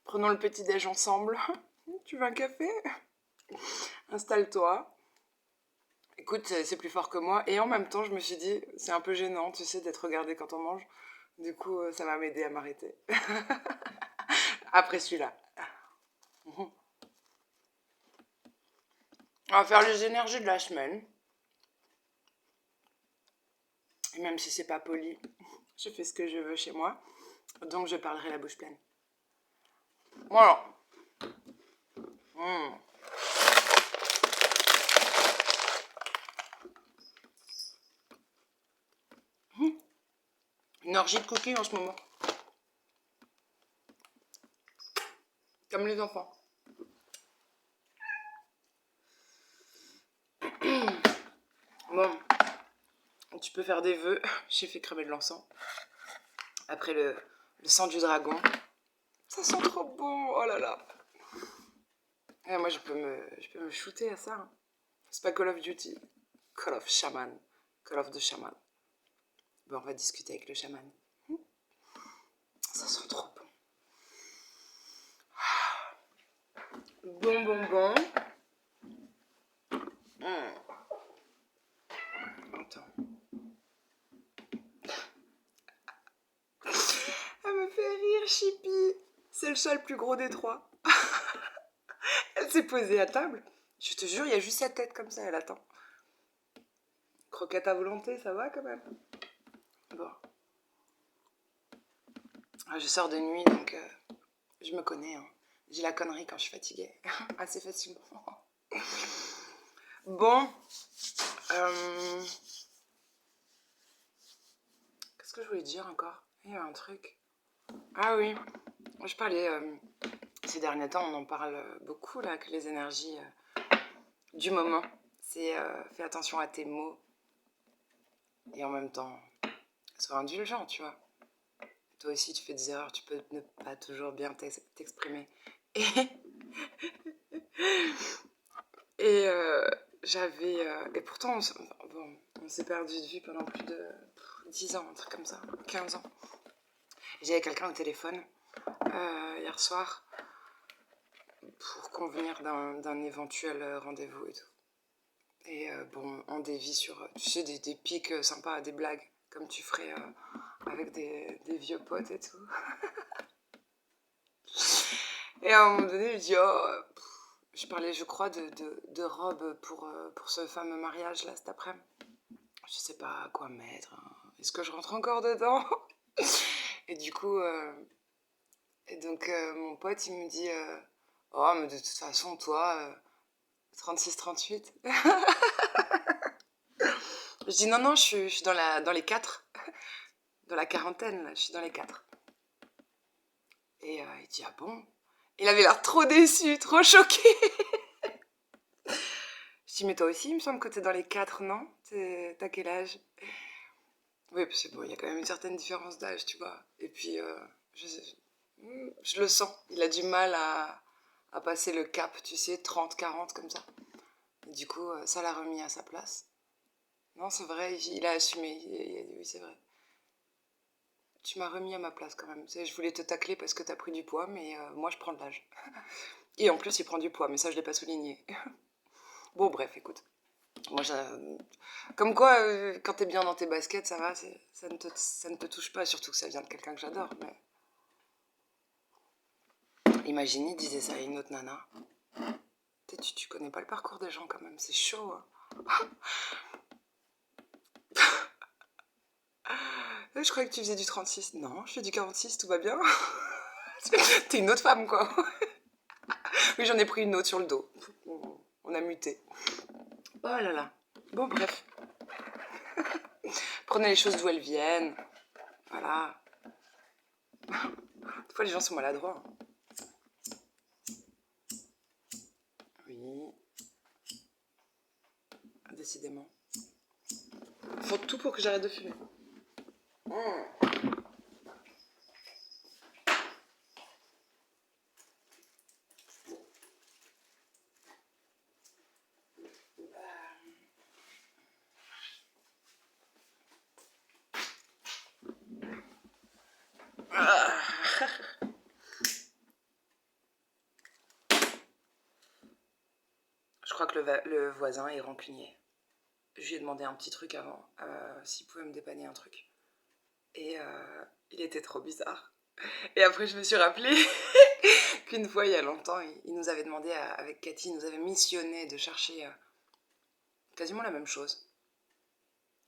Prenons le petit-déj ensemble. Tu veux un café? Installe-toi. Écoute, c'est plus fort que moi. Et en même temps, je me suis dit, c'est un peu gênant, tu sais, d'être regardé quand on mange. Du coup, ça va m'aider à m'arrêter. Après celui-là. On va faire les énergies de la semaine. Et même si c'est pas poli, je fais ce que je veux chez moi. Donc je parlerai la bouche pleine. Voilà. Mmh. Une orgie de cookies en ce moment. Comme les enfants. Bon, tu peux faire des vœux. J'ai fait crever de l'encens. Après le sang du dragon. Ça sent trop bon, oh là là. Et moi, je peux me shooter à ça. Hein. C'est pas Call of Duty. Call of Shaman. Call of the Shaman. Bon, on va discuter avec le chaman. Ça sent trop bon. Bon. Attends. Elle me fait rire, Chippy. C'est le chat le plus gros des trois. Elle s'est posée à table. Je te jure, il y a juste sa tête comme ça, elle attend. Croquette à volonté, ça va quand même. Bon. Je sors de nuit, donc je me connais. Hein. J'ai la connerie quand je suis fatiguée. Assez facilement. Bon. Qu'est-ce que je voulais dire encore? Il y a un truc. Ah oui. Je parlais... ces derniers temps, on en parle beaucoup, là, que les énergies du moment. C'est fais attention à tes mots. Et en même temps, sois indulgent, tu vois. Toi aussi, tu fais des erreurs, tu peux ne pas toujours bien t'exprimer. Et, et j'avais... et pourtant, on s'est perdu de vue pendant plus de 10 ans, un truc comme ça, 15 ans. J'avais quelqu'un au téléphone hier soir pour convenir d'un éventuel rendez-vous et tout. Et bon, on dévie sur, tu sais, des pics sympas, des blagues, comme tu ferais avec des vieux potes et tout. Et à un moment donné, je dis, oh, je parlais, je crois, de robes pour ce fameux mariage, là, cet après-midi. Je sais pas quoi mettre. Hein. Est-ce que je rentre encore dedans? Et du coup, mon pote, il me dit, oh, mais de toute façon, toi, 36-38. Je dis, non, je suis dans les 4. Dans la quarantaine, là, je suis dans les 4. Et il dit, ah bon? Il avait l'air trop déçu, trop choqué. Je dis, mais toi aussi, il me semble que t'es dans les 4, non? T'as quel âge? Oui, parce que bon, il y a quand même une certaine différence d'âge, tu vois. Et puis, je le sens. Il a du mal à passer le cap, tu sais, 30-40 comme ça. Et du coup, ça l'a remis à sa place. Non, c'est vrai, il a assumé. Il a dit, oui, c'est vrai. Tu m'as remis à ma place quand même. Tu sais, je voulais te tacler parce que t'as pris du poids, mais moi, je prends de l'âge. Et en plus, il prend du poids, mais ça, je l'ai pas souligné. Bon, bref, écoute. Moi, comme quoi, quand t'es bien dans tes baskets, ça va, ça ne te touche pas, surtout que ça vient de quelqu'un que j'adore. Mais... Imagine, il disait ça à une autre nana. Tu connais pas le parcours des gens quand même, c'est chaud. Hein. Je croyais que tu faisais du 36. Non, je fais du 46, tout va bien. T'es une autre femme, quoi. Oui, j'en ai pris une autre sur le dos. On a muté. Oh là là. Bon, bref. Prenez les choses d'où elles viennent. Voilà. Des fois, les gens sont maladroits. Oui. Décidément. Ils font tout pour que j'arrête de fumer. crois que le voisin est rancunier. Je lui ai demandé un petit truc avant, s'il pouvait me dépanner un truc. Et il était trop bizarre. Et après, je me suis rappelé qu'une fois, il y a longtemps, il nous avait demandé, avec Cathy, il nous avait missionné de chercher quasiment la même chose.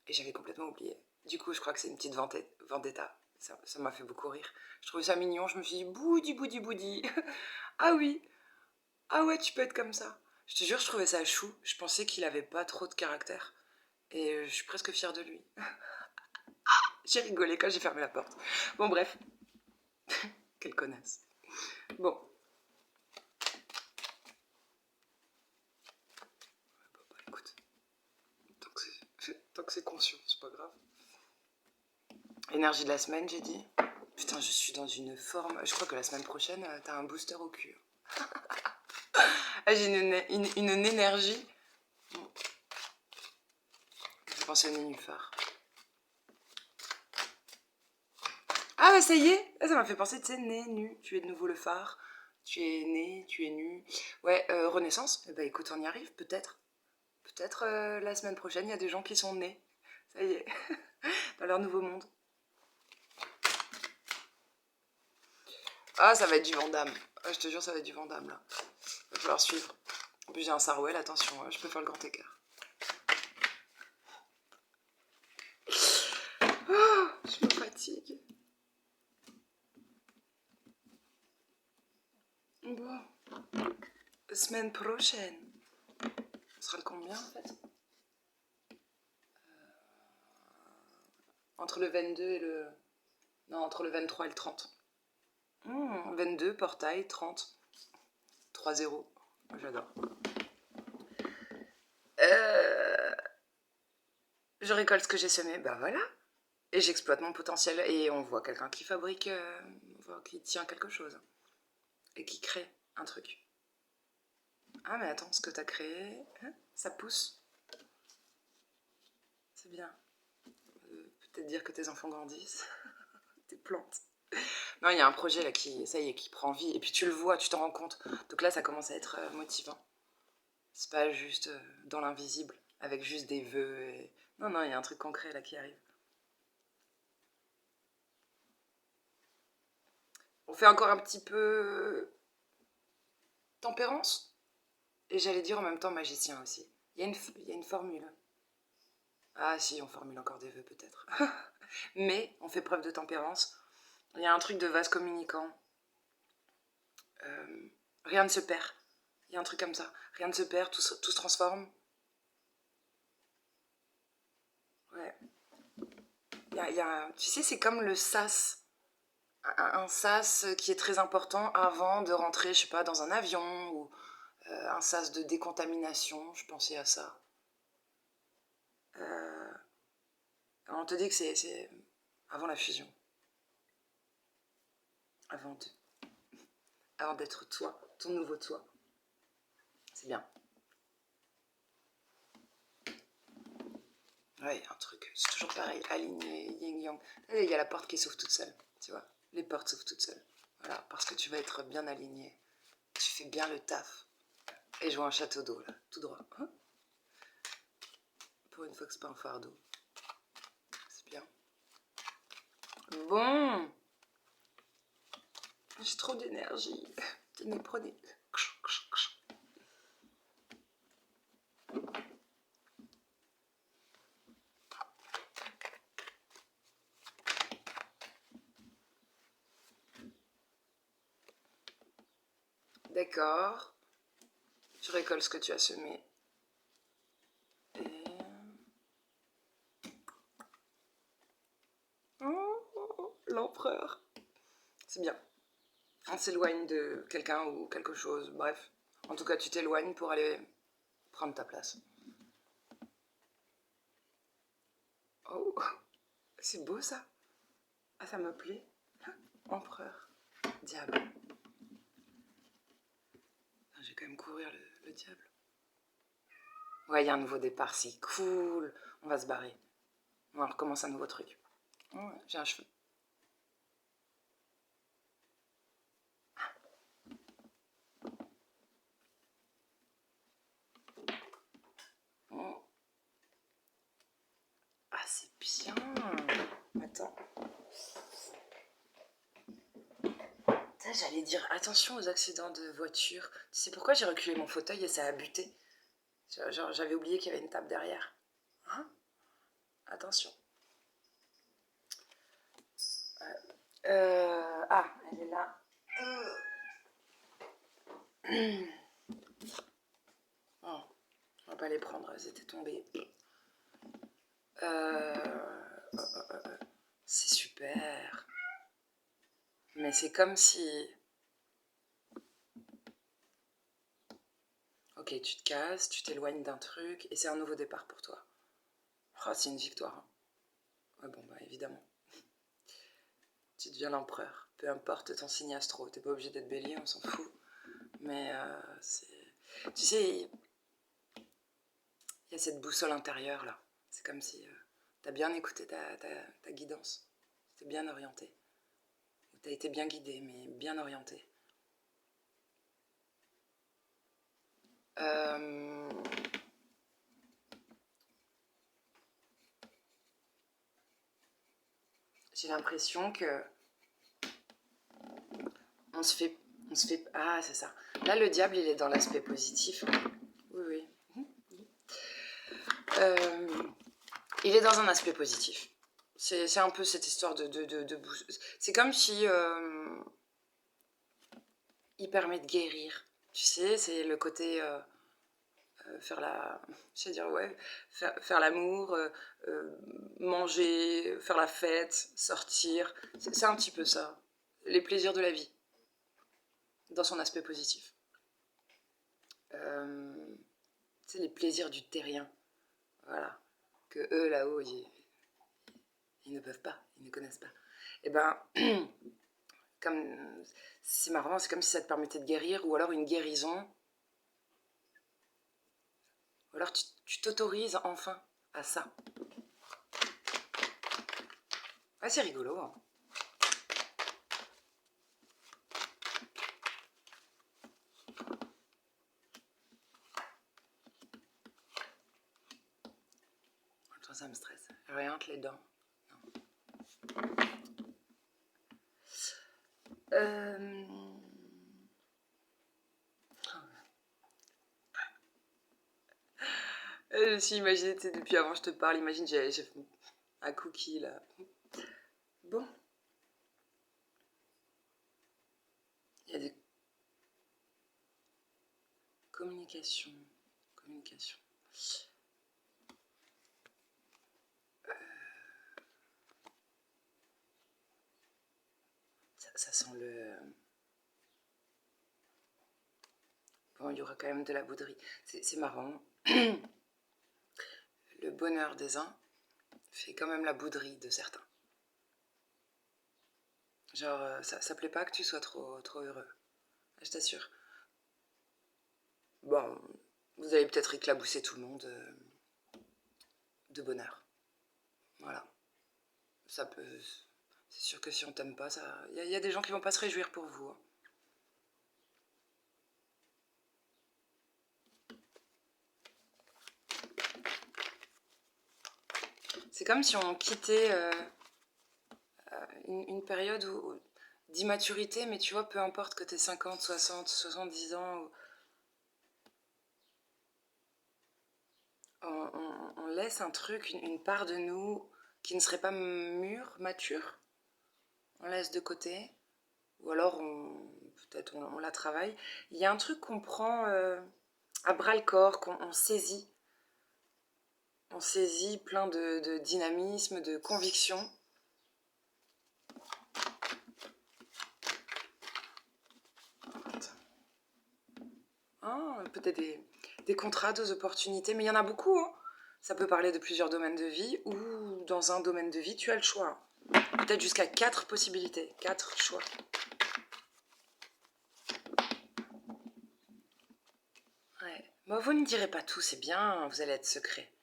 Et j'avais complètement oublié. Du coup, je crois que c'est une petite vendetta. Ça m'a fait beaucoup rire. Je trouvais ça mignon. Je me suis dit, boudi, boudi, boudi. Ah oui. Ah ouais, tu peux être comme ça. Je te jure, je trouvais ça chou. Je pensais qu'il avait pas trop de caractère. Et je suis presque fière de lui. J'ai rigolé quand j'ai fermé la porte. Bon, bref. Quelle connasse. Bon. Bah, écoute. Tant que c'est conscient, c'est pas grave. Énergie de la semaine, j'ai dit. Putain, je suis dans une forme. Je crois que la semaine prochaine, t'as un booster au cul. Ah, j'ai une énergie. Je pense au nénuphar. Ah, bah ça y est. Ça m'a fait penser, tu sais, né, nu. Tu es de nouveau le phare. Tu es né, tu es nu. Ouais, Renaissance. Eh bah écoute, on y arrive, peut-être. Peut-être la semaine prochaine, il y a des gens qui sont nés. Ça y est. Dans leur nouveau monde. Ah, ça va être du Vandame. Ah, je te jure, ça va être du Vandame, là. Il va falloir suivre. En plus, j'ai un Sarwell, attention, je peux faire le grand écart. Oh, je me fatigue. Bon. Semaine prochaine. On sera le combien, en fait? Entre le 22 et le... Non, entre le 23 et le 30. 22, portail, 30. 3-0. J'adore. Je récolte ce que j'ai semé, ben voilà. Et j'exploite mon potentiel. Et on voit quelqu'un qui fabrique, qui tient quelque chose. Et qui crée un truc. Ah mais attends, ce que t'as créé, hein, ça pousse. C'est bien. Peut-être dire que tes enfants grandissent. Tes plantes. Non, il y a un projet là qui, ça y est, qui prend vie. Et puis tu le vois, tu t'en rends compte. Donc là, ça commence à être motivant. C'est pas juste dans l'invisible, avec juste des vœux. Et... Non, non, il y a un truc concret là qui arrive. On fait encore un petit peu tempérance. Et j'allais dire en même temps magicien aussi. Il y a une formule. Ah si, on formule encore des vœux peut-être. Mais on fait preuve de tempérance. Il y a un truc de vase communicant. Rien ne se perd. Il y a un truc comme ça. Rien ne se perd, tout se transforme. Ouais. Tu sais, c'est comme le sas. Un sas qui est très important avant de rentrer, je sais pas, dans un avion ou un sas de décontamination. Je pensais à ça. On te dit que c'est avant la fusion. Avant d'être toi, ton nouveau toi. C'est bien. Ouais, il y a un truc, c'est toujours pareil, aligné, yin-yang. Il y a la porte qui s'ouvre toute seule, tu vois. Les portes s'ouvrent toutes seules. Voilà, parce que tu vas être bien aligné. Tu fais bien le taf. Et je vois un château d'eau, là, tout droit. Hein, pour une fois que c'est pas un fardeau. C'est bien. Bon. J'ai trop d'énergie. Tenez, prenez. D'accord. Tu récoltes ce que tu as semé. Et... Oh, l'empereur. C'est bien. On s'éloigne de quelqu'un ou quelque chose. Bref. En tout cas, tu t'éloignes pour aller prendre ta place. Oh, c'est beau ça. Ah, ça me plaît. Empereur. Diable. Je vais quand même courir le diable. Ouais, il y a un nouveau départ, c'est cool. On va se barrer. On recommence un nouveau truc. Oh, j'ai un cheveu. c'est bien. Attends. J'allais dire attention aux accidents de voiture. Tu sais pourquoi j'ai reculé mon fauteuil et ça a buté? Genre, j'avais oublié qu'il y avait une table derrière. Hein? Attention. Ah, elle est là. Oh, on va pas les prendre, elles étaient tombées. C'est super. Mais c'est comme si... Ok, tu te casses, tu t'éloignes d'un truc, et c'est un nouveau départ pour toi. Oh, c'est une victoire. Hein. Ouais, bon, bah évidemment. Tu deviens l'empereur. Peu importe ton signe astro, t'es pas obligé d'être bélier, on s'en fout. Mais c'est... Tu sais, il y a cette boussole intérieure là. C'est comme si t'as bien écouté ta guidance. T'es bien orienté. Ou t'as été bien guidé, mais bien orienté. J'ai l'impression que on se fait... Ah, c'est ça. Là, le diable, il est dans l'aspect positif. Oui, oui. Il est dans un aspect positif. C'est un peu cette histoire de c'est comme si il permet de guérir. Tu sais, c'est le côté faire la... Je vais dire, ouais, faire l'amour, manger, faire la fête, sortir. C'est un petit peu ça. Les plaisirs de la vie, dans son aspect positif. C'est les plaisirs du terrien. Voilà. Que eux, là-haut, ils ne peuvent pas, ils ne connaissent pas. Et ben, comme c'est marrant, c'est comme si ça te permettait de guérir, ou alors une guérison, ou alors tu t'autorises enfin à ça. Ouais, c'est rigolo. Hein. Attends, ça me stresse. Rien que les dents. Je me suis imaginé, tu sais, depuis avant je te parle, imagine j'ai fait un cookie là. Bon. Il y a des communications. Communication. Ça sent le... Bon, il y aura quand même de la bouderie. C'est marrant. Le bonheur des uns fait quand même la bouderie de certains. Genre, ça plaît pas que tu sois trop heureux. Je t'assure. Bon, vous allez peut-être éclabousser tout le monde de bonheur. Voilà. Ça peut... C'est sûr que si on t'aime pas, ça... Il y a des gens qui vont pas se réjouir pour vous. Hein. C'est comme si on quittait une période d'immaturité, mais tu vois, peu importe que t'aies 50, 60, 70 ans, on laisse un truc, une part de nous qui ne serait pas mûre, mature, on laisse de côté, ou alors peut-être on la travaille. Il y a un truc qu'on prend à bras le corps, qu'on saisit. On saisit plein de dynamisme, de conviction. Ah, peut-être des contrats, des opportunités, mais il y en a beaucoup. Hein. Ça peut parler de plusieurs domaines de vie, ou dans un domaine de vie, tu as le choix. Peut-être jusqu'à 4 possibilités, 4 choix. Ouais. Bon, vous ne direz pas tout, c'est bien, vous allez être secret.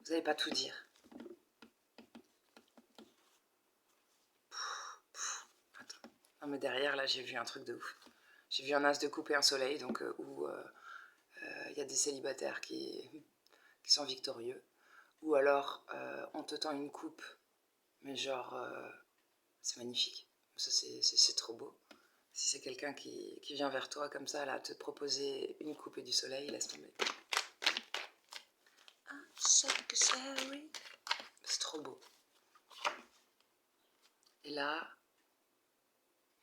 Vous n'allez pas tout dire. Attends. Non, mais derrière, là, j'ai vu un truc de ouf. J'ai vu un as de coupe et un soleil, donc où il y a des célibataires qui sont victorieux, Ou alors, on te tend une coupe, mais genre, c'est magnifique. Ça, c'est trop beau. Si c'est quelqu'un qui vient vers toi comme ça, là, te proposer une coupe et du soleil, laisse tomber. Ah, c'est trop beau. Et là,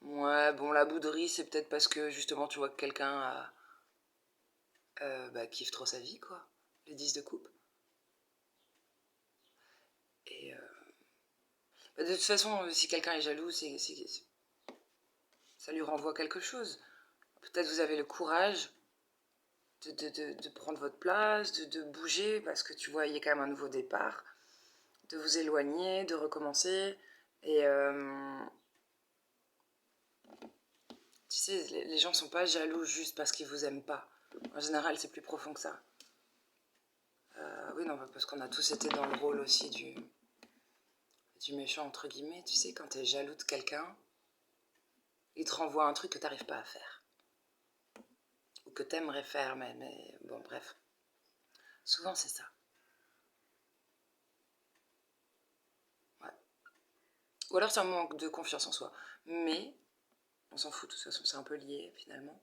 ouais, bon, la bouderie, c'est peut-être parce que justement, tu vois que quelqu'un kiffe trop sa vie, quoi. Les 10 de coupe. Et de toute façon, si quelqu'un est jaloux, ça lui renvoie quelque chose. Peut-être vous avez le courage de prendre votre place, de bouger, parce que tu vois, il y a quand même un nouveau départ, de vous éloigner, de recommencer. Et tu sais, les gens sont pas jaloux juste parce qu'ils vous aiment pas. En général, c'est plus profond que ça. Oui, non, parce qu'on a tous été dans le rôle aussi du méchant, entre guillemets. Tu sais, quand t'es jaloux de quelqu'un, il te renvoie un truc que t'arrives pas à faire. Ou que t'aimerais faire, mais bon, bref. Souvent, c'est ça. Ouais. Ou alors, c'est un manque de confiance en soi. Mais, on s'en fout, de toute façon, c'est un peu lié, finalement.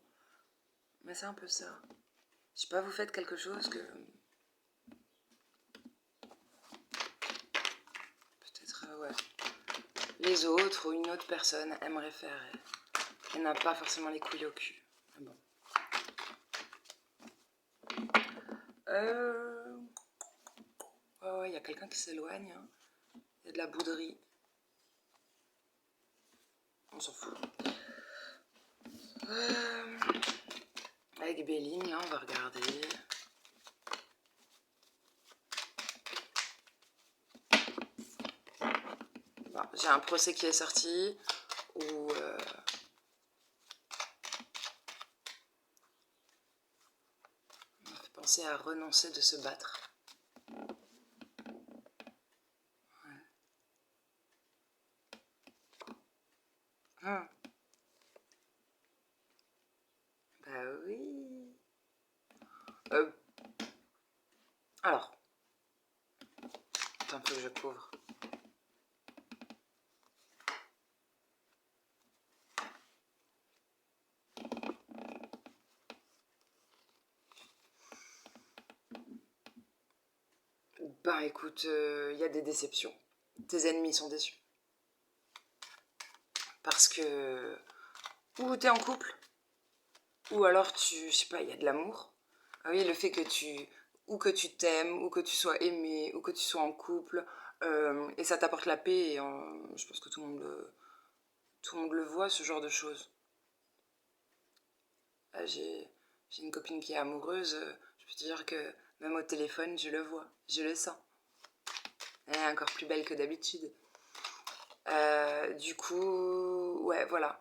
Mais c'est un peu ça. Je sais pas, vous faites quelque chose que... Peut-être, ouais. Les autres ou une autre personne aimerait faire et n'a pas forcément les couilles au cul. Mais bon. Ouais, il y a quelqu'un qui s'éloigne. Hein. Il y a de la bouderie. On s'en fout. Avec Béline, là, on va regarder. Bon, j'ai un procès qui est sorti où on fait penser à renoncer de se battre. Ouais. Bah oui. Alors, attends un peu que je couvre. Ben écoute, il y a des déceptions. Tes ennemis sont déçus. Parce que ou t'es en couple, ou alors je sais pas, il y a de l'amour. Ah oui, le fait que tu t'aimes, ou que tu sois aimé, ou que tu sois en couple, et ça t'apporte la paix, et je pense que tout le monde le voit, ce genre de choses. Là, j'ai une copine qui est amoureuse, je peux te dire que même au téléphone, je le vois, je le sens. Elle est encore plus belle que d'habitude. Du coup, ouais, voilà.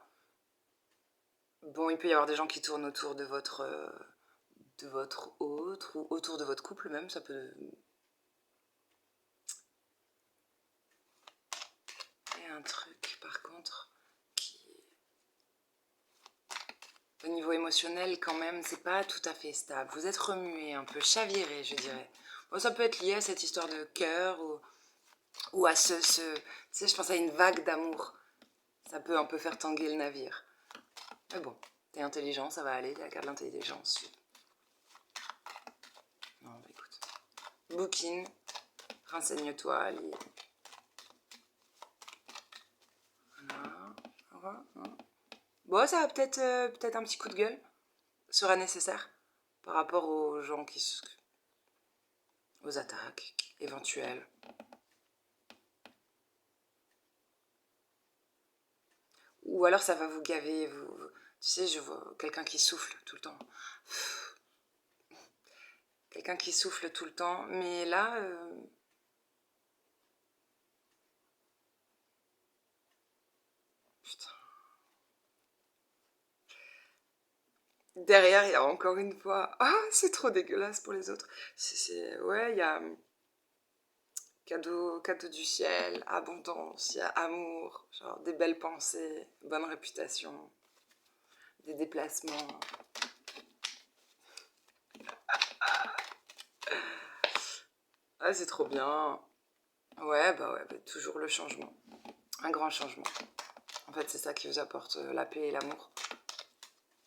Bon, il peut y avoir des gens qui tournent autour de votre autre, ou autour de votre couple même, ça peut... Il y a un truc, par contre, qui... Au niveau émotionnel, quand même, c'est pas tout à fait stable. Vous êtes remué, un peu chaviré, je dirais. Bon, ça peut être lié à cette histoire de cœur, ou à tu sais, je pense à une vague d'amour. Ça peut un peu faire tanguer le navire. Mais bon, t'es intelligent, ça va aller, garde l'intelligence. Non, bah écoute. Bouquine, renseigne-toi, lis. Voilà. Bon, ça va peut-être un petit coup de gueule sera nécessaire par rapport aux gens aux attaques éventuelles. Ou alors ça va vous gaver. Tu sais, je vois quelqu'un qui souffle tout le temps. Quelqu'un qui souffle tout le temps. Mais là, putain. Derrière, il y a encore une fois... Ah, c'est trop dégueulasse pour les autres. Ouais, il y a cadeau du ciel, abondance, il y a amour, genre des belles pensées, bonne réputation, des déplacements. Ah, c'est trop bien. Ouais, bah, toujours le changement. Un grand changement. En fait, c'est ça qui vous apporte la paix et l'amour.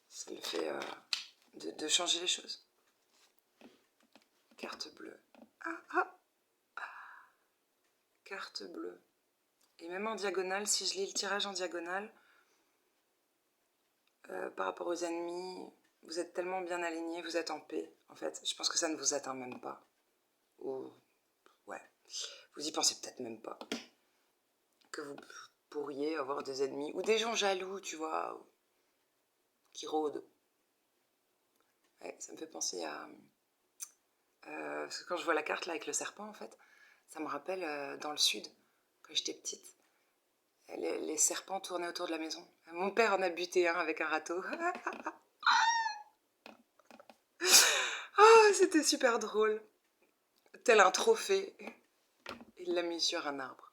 C'est le fait de changer les choses. Carte bleue. Ah, carte bleue. Et même en diagonale, si je lis le tirage en diagonale, par rapport aux ennemis, vous êtes tellement bien alignés, vous êtes en paix, en fait. Je pense que ça ne vous atteint même pas. Ou, ouais, vous y pensez peut-être même pas. Que vous pourriez avoir des ennemis, ou des gens jaloux, tu vois, qui rôdent. Ouais, ça me fait penser à... parce que quand je vois la carte là avec le serpent, en fait, ça me rappelle dans le sud, quand j'étais petite, les serpents tournaient autour de la maison. Mon père en a buté un avec un râteau. Ah, c'était super drôle. Tel un trophée. Il l'a mis sur un arbre.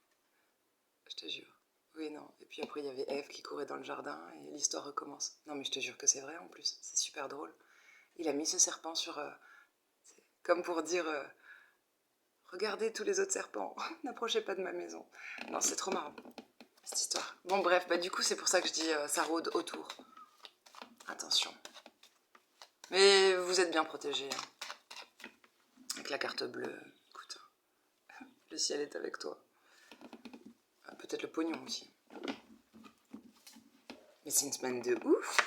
Je te jure. Oui, non. Et puis après, il y avait Ève qui courait dans le jardin et l'histoire recommence. Non, mais je te jure que c'est vrai en plus. C'est super drôle. Il a mis ce serpent sur... comme pour dire... regardez tous les autres serpents. N'approchez pas de ma maison. Non, c'est trop marrant, cette histoire. Bon, bref, bah du coup, c'est pour ça que je dis ça rôde autour. Attention. Mais vous êtes bien protégés. Hein. Avec la carte bleue. Écoute, le ciel est avec toi. Peut-être le pognon aussi. Mais c'est une semaine de ouf.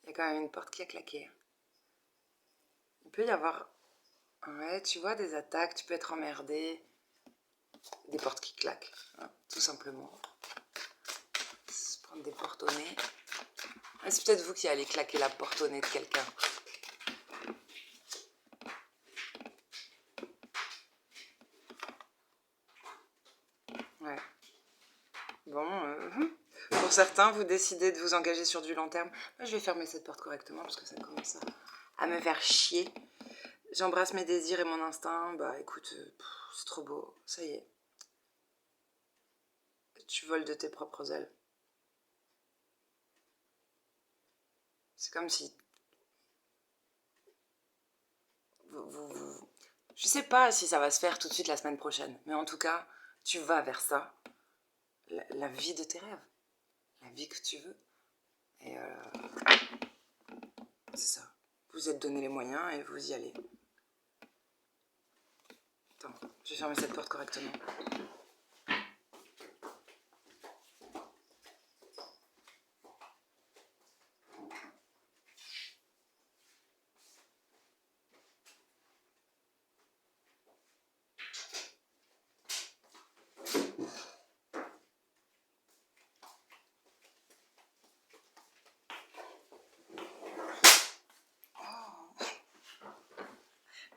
Il y a quand même une porte qui a claqué. Il peut y avoir, ouais, tu vois, des attaques, tu peux être emmerdé. Des portes qui claquent, hein, tout simplement. Se prendre des portes au nez. Ah, c'est peut-être vous qui allez claquer la porte au nez de quelqu'un. Ouais. Bon, pour certains, vous décidez de vous engager sur du long terme. Moi, je vais fermer cette porte correctement parce que ça commence à me faire chier. J'embrasse mes désirs et mon instinct. Bah écoute, c'est trop beau. Ça y est. Tu voles de tes propres ailes. C'est comme si... Je sais pas si ça va se faire tout de suite la semaine prochaine. Mais en tout cas, tu vas vers ça. La vie de tes rêves. La vie que tu veux. Et c'est ça. Vous êtes donné les moyens et vous y allez. Attends, je vais fermer cette porte correctement.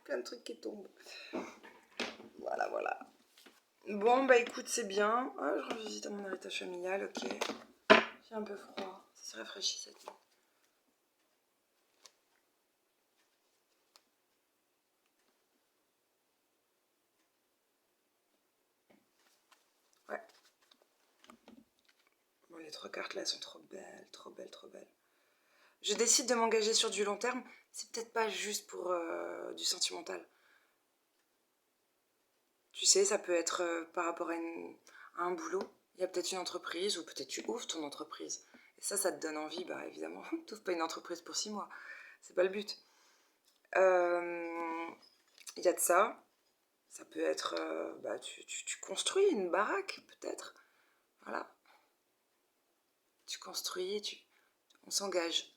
Plein de trucs qui tombent. Voilà, voilà. Bon, bah écoute, c'est bien. Ah, je revisite à mon héritage familial, ok. J'ai un peu froid. Ça se rafraîchit cette nuit. Ouais. Bon, les 3 cartes là, elles sont trop belles, trop belles, trop belles. Je décide de m'engager sur du long terme. C'est peut-être pas juste pour du sentimental. Tu sais, ça peut être par rapport à un boulot. Il y a peut-être une entreprise ou peut-être tu ouvres ton entreprise. Et ça te donne envie, bah évidemment. Tu n'ouvres pas une entreprise pour 6 mois. C'est pas le but. Il y a de ça. Ça peut être, bah, tu construis une baraque, peut-être. Voilà. Tu construis, on s'engage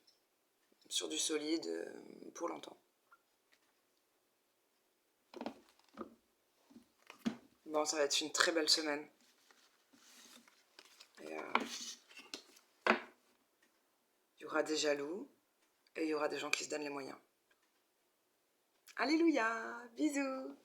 sur du solide pour longtemps. Bon, ça va être une très belle semaine. Et il y aura des jaloux et il y aura des gens qui se donnent les moyens. Alléluia, bisous.